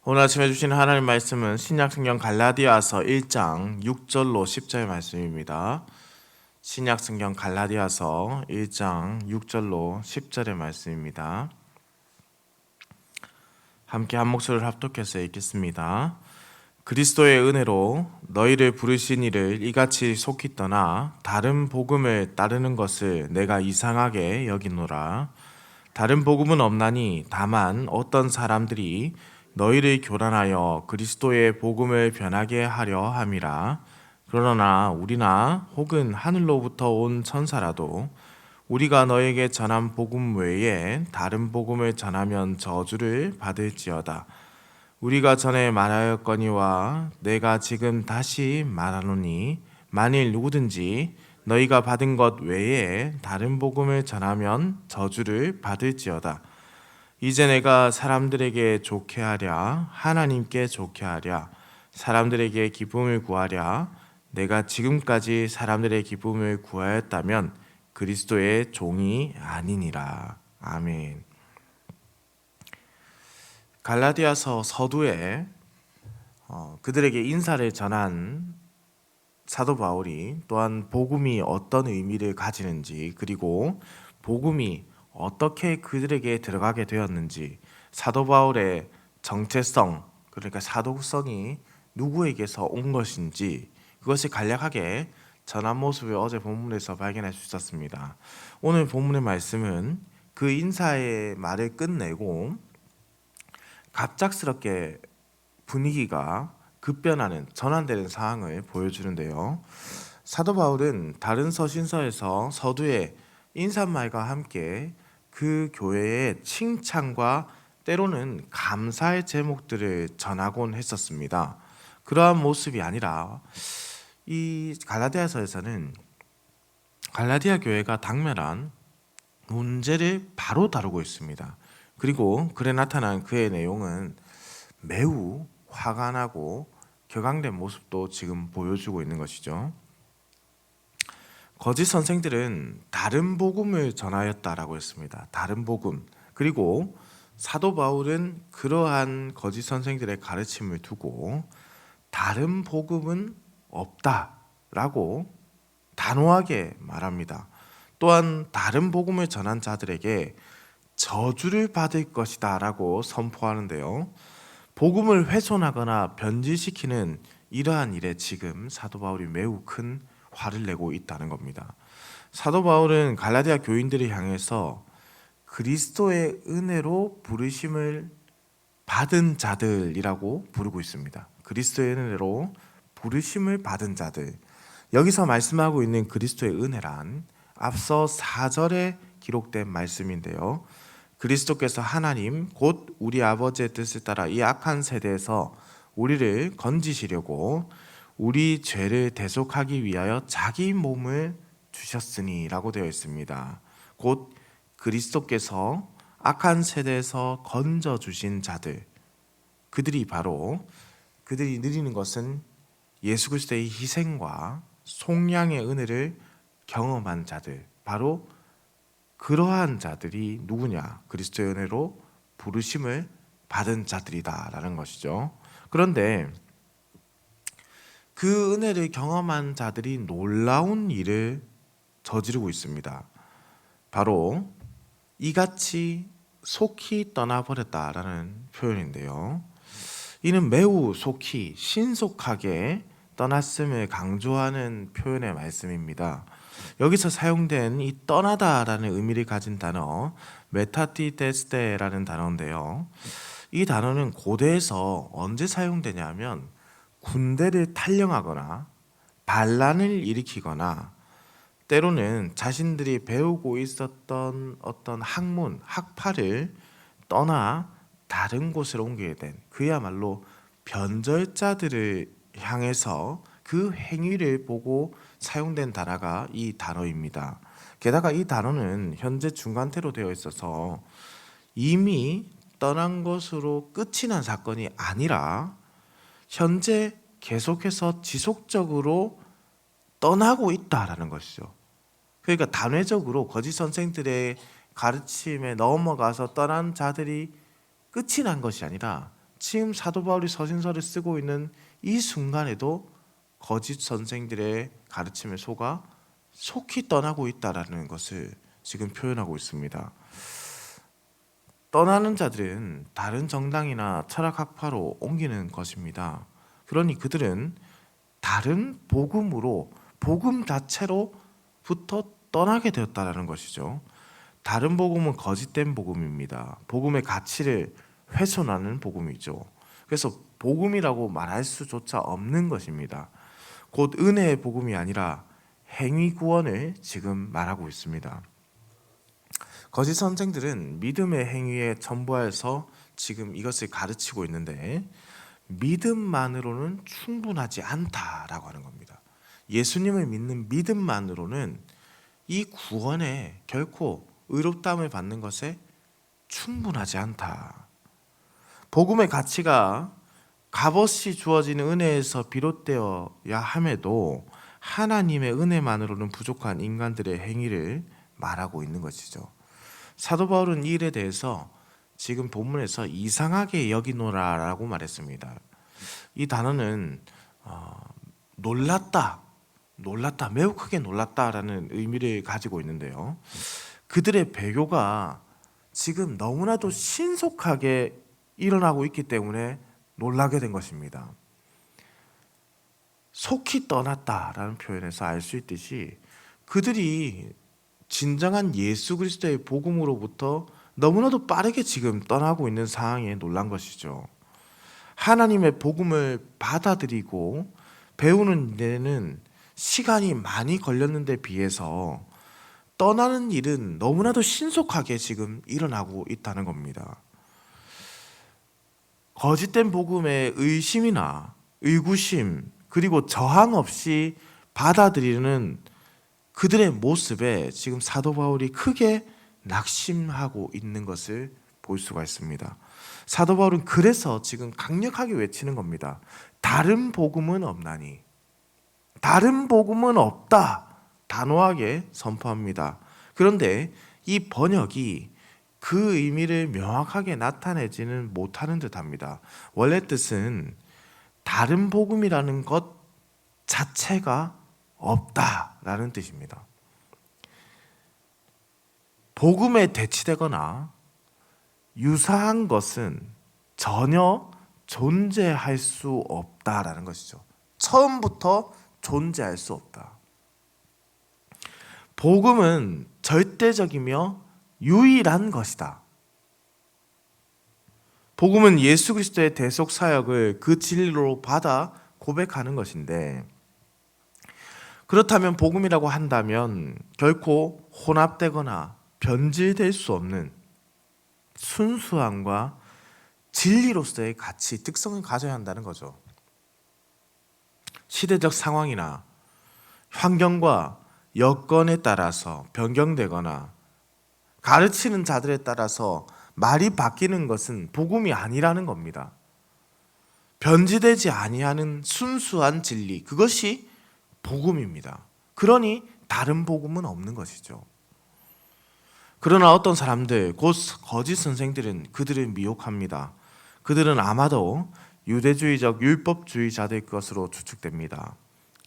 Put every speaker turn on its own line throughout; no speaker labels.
오늘 아침에 주신 하나님 말씀은 신약성경 갈라디아서 1장 6절로 10절 말씀입니다. 신약성경 갈라디아서 1장 6절로 10절의 말씀입니다. 함께 한 목소리를 합독해서 읽겠습니다. 그리스도의 은혜로 너희를 부르신 이를 이같이 속히 떠나 다른 복음을 따르는 것을 내가 이상하게 여기노라. 다른 복음은 없나니 다만 어떤 사람들이 너희를 교란하여 그리스도의 복음을 변하게 하려 함이라. 그러나 우리나 혹은 하늘로부터 온 천사라도 우리가 너에게 전한 복음 외에 다른 복음을 전하면 저주를 받을지어다. 우리가 전에 말하였거니와 내가 지금 다시 말하노니 만일 누구든지 너희가 받은 것 외에 다른 복음을 전하면 저주를 받을지어다. 이제 내가 사람들에게 좋게 하랴 하나님께 좋게 하랴 사람들에게 기쁨을 구하랴 내가 지금까지 사람들의 기쁨을 구하였다면 그리스도의 종이 아니니라. 아멘. 갈라디아서 서두에 그들에게 인사를 전한 사도 바울이 또한 복음이 어떤 의미를 가지는지, 그리고 복음이 어떻게 그들에게 들어가게 되었는지, 사도 바울의 정체성, 그러니까 사도성이 누구에게서 온 것인지 그것이 간략하게 전한 모습을 어제 본문에서 발견할 수 있었습니다. 오늘 본문의 말씀은 그 인사의 말을 끝내고 갑작스럽게 분위기가 급변하는, 전환되는 상황을 보여주는데요. 사도 바울은 다른 서신서에서 서두에 인사말과 함께 그 교회의 칭찬과 때로는 감사의 제목들을 전하곤 했었습니다. 그러한 모습이 아니라 이 갈라디아서에서는 갈라디아 교회가 당면한 문제를 바로 다루고 있습니다. 그리고 글에 나타난 그의 내용은 매우 화가 나고 격앙된 모습도 지금 보여주고 있는 것이죠. 거짓 선생들은 다른 복음을 전하였다라고 했습니다. 다른 복음. 그리고 사도 바울은 그러한 거짓 선생들의 가르침을 두고 다른 복음은 없다라고 단호하게 말합니다. 또한 다른 복음을 전한 자들에게 저주를 받을 것이다 라고 선포하는데요. 복음을 훼손하거나 변질시키는 이러한 일에 지금 사도 바울이 매우 큰 화를 내고 있다는 겁니다. 사도 바울은 갈라디아 교인들을 향해서 그리스도의 은혜로 부르심을 받은 자들이라고 부르고 있습니다. 그리스도의 은혜로 부르심을 받은 자들. 여기서 말씀하고 있는 그리스도의 은혜란 앞서 4절에 기록된 말씀인데요. 그리스도께서 하나님 곧 우리 아버지의 뜻을 따라 이 악한 세대에서 우리를 건지시려고 우리 죄를 대속하기 위하여 자기 몸을 주셨으니 라고 되어 있습니다. 곧 그리스도께서 악한 세대에서 건져주신 자들, 그들이 바로 그들이 누리는 것은 예수 그리스도의 희생과 속량의 은혜를 경험한 자들, 바로 그러한 자들이 누구냐? 그리스도의 은혜로 부르심을 받은 자들이다라는 것이죠. 그런데 그 은혜를 경험한 자들이 놀라운 일을 저지르고 있습니다. 바로 이같이 속히 떠나버렸다라는 표현인데요. 이는 매우 속히, 신속하게 떠났음을 강조하는 표현의 말씀입니다. 여기서 사용된 이 떠나다라는 의미를 가진 단어 메타티데스테라는 단어인데요. 이 단어는 고대에서 언제 사용되냐면 군대를 탈영하거나 반란을 일으키거나 때로는 자신들이 배우고 있었던 어떤 학문, 학파를 떠나 다른 곳으로 옮기게 된, 그야말로 변절자들을 향해서 그 행위를 보고 사용된 단어가 이 단어입니다. 게다가 이 단어는 현재 중간태로 되어 있어서 이미 떠난 것으로 끝이 난 사건이 아니라 현재 계속해서 지속적으로 떠나고 있다라는 것이죠. 그러니까 단회적으로 거짓 선생들의 가르침에 넘어가서 떠난 자들이 끝이 난 것이 아니라 지금 사도 바울이 서신서를 쓰고 있는 이 순간에도 거짓 선생들의 가르침에 속히 떠나고 있다라는 것을 지금 표현하고 있습니다. 떠나는 자들은 다른 정당이나 철학학파로 옮기는 것입니다. 그러니 그들은 다른 복음으로, 복음 자체로부터 떠나게 되었다라는 것이죠. 다른 복음은 거짓된 복음입니다. 복음의 가치를 훼손하는 복음이죠. 그래서 복음이라고 말할 수조차 없는 것입니다. 곧 은혜의 복음이 아니라 행위 구원을 지금 말하고 있습니다. 거짓 선생들은 믿음의 행위에 첨부하여서 지금 이것을 가르치고 있는데, 믿음만으로는 충분하지 않다라고 하는 겁니다. 예수님을 믿는 믿음만으로는 이 구원에 결코 의롭다함을 받는 것에 충분하지 않다. 복음의 가치가 값없이 주어지는 은혜에서 비롯되어야 함에도 하나님의 은혜만으로는 부족한 인간들의 행위를 말하고 있는 것이죠. 사도 바울은 이 일에 대해서 지금 본문에서 이상하게 여기노라라고 말했습니다. 이 단어는 놀랐다, 매우 크게 놀랐다라는 의미를 가지고 있는데요. 그들의 배교가 지금 너무나도 신속하게 일어나고 있기 때문에 놀라게 된 것입니다. 속히 떠났다라는 표현에서 알 수 있듯이 그들이 진정한 예수 그리스도의 복음으로부터 너무나도 빠르게 지금 떠나고 있는 상황에 놀란 것이죠. 하나님의 복음을 받아들이고 배우는 데는 시간이 많이 걸렸는데 비해서 떠나는 일은 너무나도 신속하게 지금 일어나고 있다는 겁니다. 거짓된 복음의 의심이나 의구심 그리고 저항 없이 받아들이는 그들의 모습에 지금 사도 바울이 크게 낙심하고 있는 것을 볼 수가 있습니다. 사도 바울은 그래서 지금 강력하게 외치는 겁니다. 다른 복음은 없나니, 다른 복음은 없다, 단호하게 선포합니다. 그런데 이 번역이 그 의미를 명확하게 나타내지는 못하는 듯합니다. 원래 뜻은 다른 복음이라는 것 자체가 없다라는 뜻입니다. 복음에 대치되거나 유사한 것은 전혀 존재할 수 없다라는 것이죠. 처음부터 존재할 수 없다. 복음은 절대적이며 유일한 것이다. 복음은 예수 그리스도의 대속 사역을 그 진리로 받아 고백하는 것인데, 그렇다면 복음이라고 한다면 결코 혼합되거나 변질될 수 없는 순수함과 진리로서의 가치, 특성을 가져야 한다는 거죠. 시대적 상황이나 환경과 여건에 따라서 변경되거나 가르치는 자들에 따라서 말이 바뀌는 것은 복음이 아니라는 겁니다. 변질되지 아니하는 순수한 진리, 그것이 복음입니다. 그러니 다른 복음은 없는 것이죠. 그러나 어떤 사람들, 곧 거짓 선생들은 그들을 미혹합니다. 그들은 아마도 유대주의적 율법주의자들 것으로 추측됩니다.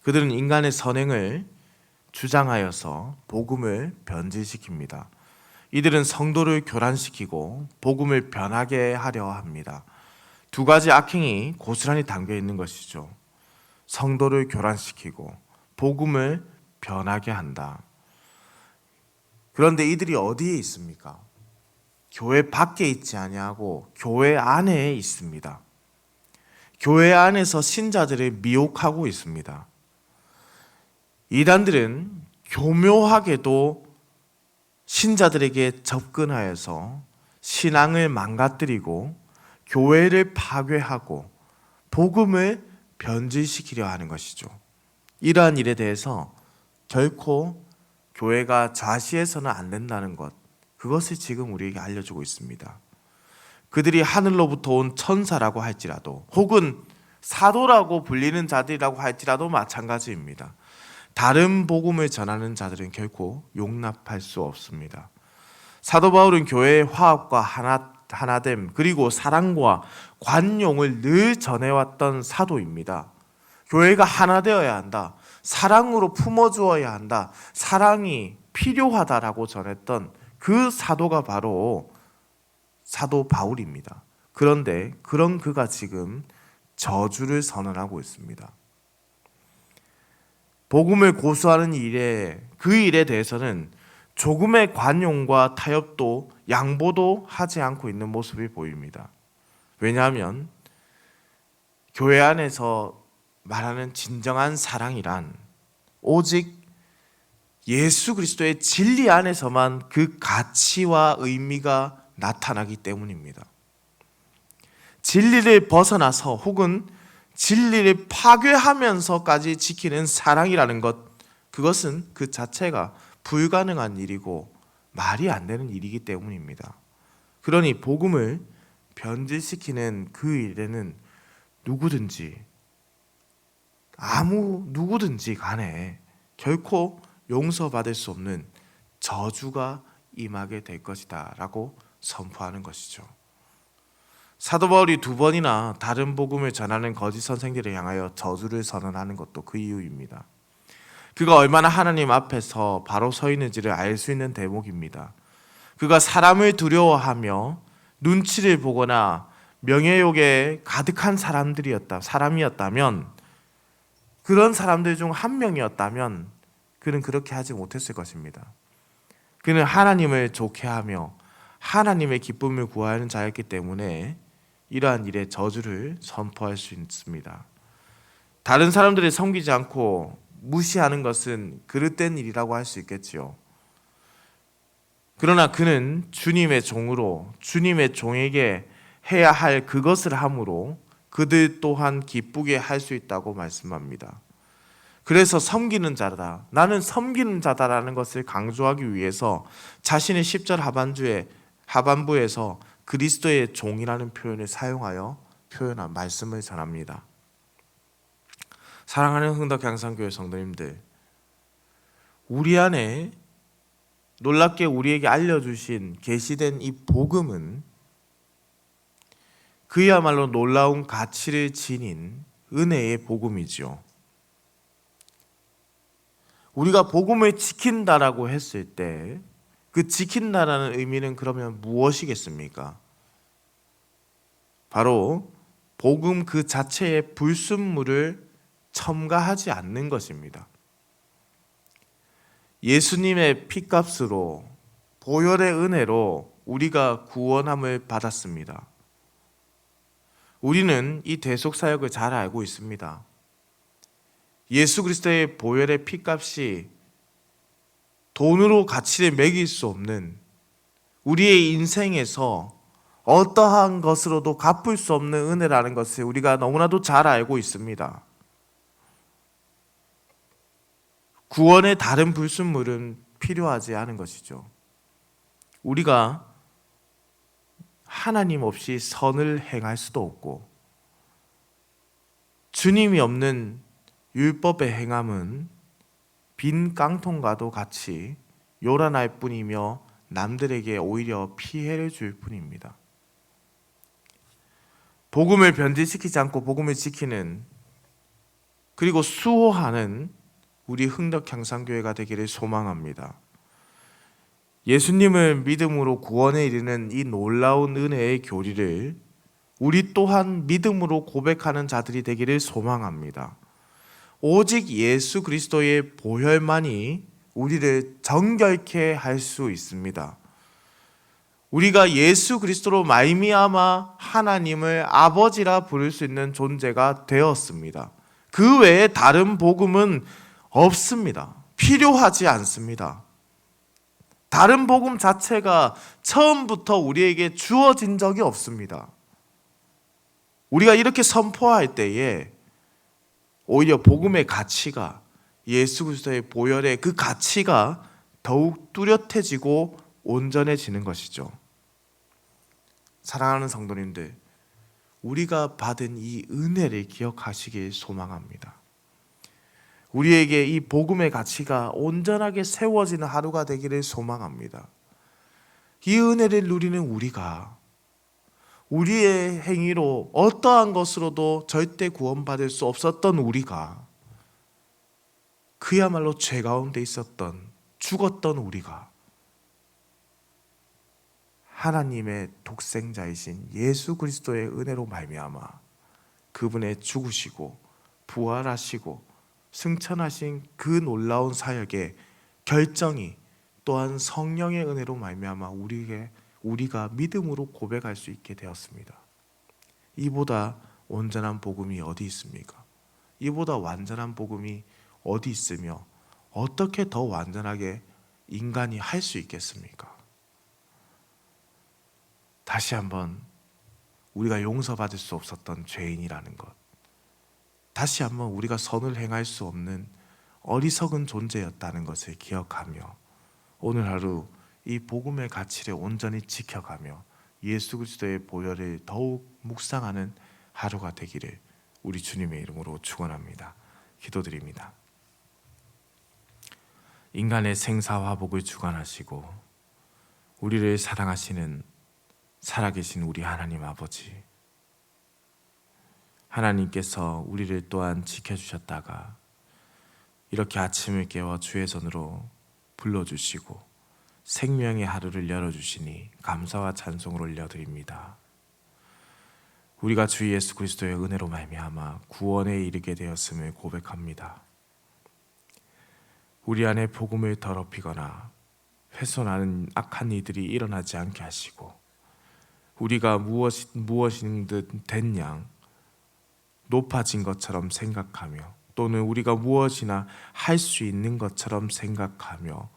그들은 인간의 선행을 주장하여서 복음을 변질시킵니다. 이들은 성도를 교란시키고 복음을 변하게 하려 합니다. 두 가지 악행이 고스란히 담겨 있는 것이죠. 성도를 교란시키고 복음을 변하게 한다. 그런데 이들이 어디에 있습니까? 교회 밖에 있지 아니하고 교회 안에 있습니다. 교회 안에서 신자들을 미혹하고 있습니다. 이단들은 교묘하게도 신자들에게 접근하여서 신앙을 망가뜨리고 교회를 파괴하고 복음을 변질시키려 하는 것이죠. 이러한 일에 대해서 결코 교회가 좌시해서는 안 된다는 것, 그것을 지금 우리에게 알려주고 있습니다. 그들이 하늘로부터 온 천사라고 할지라도 혹은 사도라고 불리는 자들이라고 할지라도 마찬가지입니다. 다른 복음을 전하는 자들은 결코 용납할 수 없습니다. 사도 바울은 교회의 화합과 하나됨, 그리고 사랑과 관용을 늘 전해왔던 사도입니다. 교회가 하나 되어야 한다. 사랑으로 품어주어야 한다. 사랑이 필요하다라고 전했던 그 사도가 바로 사도 바울입니다. 그런데 그런 그가 지금 저주를 선언하고 있습니다. 복음을 고수하는 그 일에 대해서는 조금의 관용과 타협도 양보도 하지 않고 있는 모습이 보입니다. 왜냐하면 교회 안에서 말하는 진정한 사랑이란 오직 예수 그리스도의 진리 안에서만 그 가치와 의미가 나타나기 때문입니다. 진리를 벗어나서 혹은 진리를 파괴하면서까지 지키는 사랑이라는 것, 그것은 그 자체가 불가능한 일이고 말이 안 되는 일이기 때문입니다. 그러니 복음을 변질시키는 그 일에는 누구든지 간에 결코 용서받을 수 없는 저주가 임하게 될 것이다 라고 선포하는 것이죠. 사도 바울이 2번이나 다른 복음을 전하는 거짓 선생들을 향하여 저주를 선언하는 것도 그 이유입니다. 그가 얼마나 하나님 앞에서 바로 서 있는지를 알 수 있는 대목입니다. 그가 사람을 두려워하며 눈치를 보거나 명예욕에 가득한 사람이었다면, 그런 사람들 중 한 명이었다면 그는 그렇게 하지 못했을 것입니다. 그는 하나님을 좋게 하며 하나님의 기쁨을 구하는 자였기 때문에 이러한 일에 저주를 선포할 수 있습니다. 다른 사람들을 섬기지 않고 무시하는 것은 그릇된 일이라고 할 수 있겠지요. 그러나 그는 주님의 종으로 주님의 종에게 해야 할 그것을 함으로 그들 또한 기쁘게 할 수 있다고 말씀합니다. 그래서 섬기는 자다, 나는 섬기는 자다라는 것을 강조하기 위해서 자신의 10절 하반부에서 그리스도의 종이라는 표현을 사용하여 표현한 말씀을 전합니다. 사랑하는 흥덕 양산교회 성도님들, 우리 안에 놀랍게 우리에게 알려주신 계시된 이 복음은 그야말로 놀라운 가치를 지닌 은혜의 복음이죠. 우리가 복음을 지킨다라고 했을 때 그 지킨다라는 의미는 그러면 무엇이겠습니까? 바로 복음 그 자체의 불순물을 첨가하지 않는 것입니다. 예수님의 피값으로 보혈의 은혜로 우리가 구원함을 받았습니다. 우리는 이 대속사역을 잘 알고 있습니다. 예수 그리스도의 보혈의 피값이 돈으로 가치를 매길 수 없는, 우리의 인생에서 어떠한 것으로도 갚을 수 없는 은혜라는 것을 우리가 너무나도 잘 알고 있습니다. 구원의 다른 불순물은 필요하지 않은 것이죠. 우리가 하나님 없이 선을 행할 수도 없고, 주님이 없는 율법의 행함은 빈 깡통과도 같이 요란할 뿐이며 남들에게 오히려 피해를 줄 뿐입니다. 복음을 변질시키지 않고 복음을 지키는, 그리고 수호하는 우리 흥덕 향상교회가 되기를 소망합니다. 예수님을 믿음으로 구원에 이르는 이 놀라운 은혜의 교리를 우리 또한 믿음으로 고백하는 자들이 되기를 소망합니다. 오직 예수 그리스도의 보혈만이 우리를 정결케 할 수 있습니다. 우리가 예수 그리스도로 말미암아 하나님을 아버지라 부를 수 있는 존재가 되었습니다. 그 외에 다른 복음은 없습니다. 필요하지 않습니다. 다른 복음 자체가 처음부터 우리에게 주어진 적이 없습니다. 우리가 이렇게 선포할 때에 오히려 복음의 가치가, 예수 그리스도의 보혈의 그 가치가 더욱 뚜렷해지고 온전해지는 것이죠. 사랑하는 성도님들, 우리가 받은 이 은혜를 기억하시길 소망합니다. 우리에게 이 복음의 가치가 온전하게 세워지는 하루가 되기를 소망합니다. 이 은혜를 누리는 우리가 우리의 행위로 어떠한 것으로도 절대 구원받을 수 없었던 우리가, 그야말로 죄 가운데 있었던, 죽었던 우리가 하나님의 독생자이신 예수 그리스도의 은혜로 말미암아 그분의 죽으시고 부활하시고 승천하신 그 놀라운 사역의 결정이 또한 성령의 은혜로 말미암아 우리가 믿음으로 고백할 수 있게 되었습니다. 이보다 온전한 복음이 어디 있습니까? 이보다 완전한 복음이 어디 있으며 어떻게 더 완전하게 인간이 할 수 있겠습니까? 다시 한번 우리가 용서받을 수 없었던 죄인이라는 것, 다시 한번 우리가 선을 행할 수 없는 어리석은 존재였다는 것을 기억하며 오늘 하루 이 복음의 가치를 온전히 지켜가며 예수 그리스도의 보혈을 더욱 묵상하는 하루가 되기를 우리 주님의 이름으로 축원합니다. 기도드립니다. 인간의 생사화복을 주관하시고 우리를 사랑하시는 살아계신 우리 하나님 아버지, 하나님께서 우리를 또한 지켜주셨다가 이렇게 아침을 깨워 주의 손으로 불러주시고 생명의 하루를 열어주시니 감사와 찬송을 올려드립니다. 우리가 주 예수 그리스도의 은혜로 말미암아 구원에 이르게 되었음을 고백합니다. 우리 안에 복음을 더럽히거나 훼손하는 악한 이들이 일어나지 않게 하시고 우리가 무엇인 듯 된 양 높아진 것처럼 생각하며 또는 우리가 무엇이나 할 수 있는 것처럼 생각하며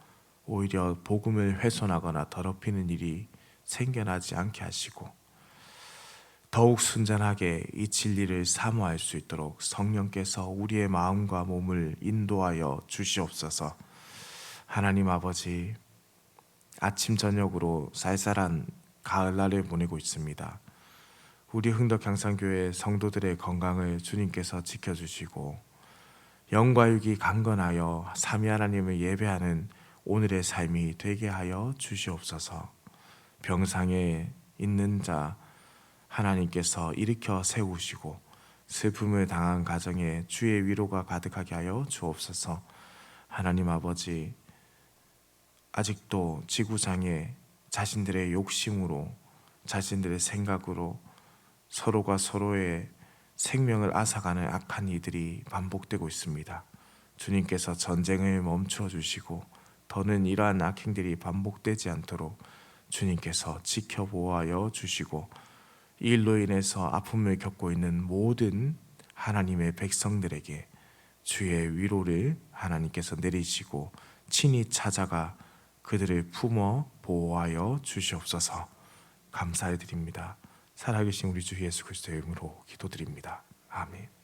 오히려 복음을 훼손하거나 더럽히는 일이 생겨나지 않게 하시고 더욱 순전하게 이 진리를 사모할 수 있도록 성령께서 우리의 마음과 몸을 인도하여 주시옵소서. 하나님 아버지, 아침 저녁으로 쌀쌀한 가을날을 보내고 있습니다. 우리 흥덕향산교회 성도들의 건강을 주님께서 지켜주시고 영과 육이 강건하여 삼위 하나님을 예배하는 오늘의 삶이 되게 하여 주시옵소서. 병상에 있는 자 하나님께서 일으켜 세우시고 슬픔을 당한 가정에 주의 위로가 가득하게 하여 주옵소서. 하나님 아버지, 아직도 지구상에 자신들의 욕심으로 자신들의 생각으로 서로가 서로의 생명을 앗아가는 악한 이들이 반복되고 있습니다. 주님께서 전쟁을 멈추어 주시고 더는 이러한 악행들이 반복되지 않도록 주님께서 지켜보아여 주시고 이 일로 인해서 아픔을 겪고 있는 모든 하나님의 백성들에게 주의 위로를 하나님께서 내리시고 친히 찾아가 그들을 품어 보호하여 주시옵소서. 감사해 드립니다. 살아계신 우리 주 예수 그리스도의 이름으로 기도드립니다. 아멘.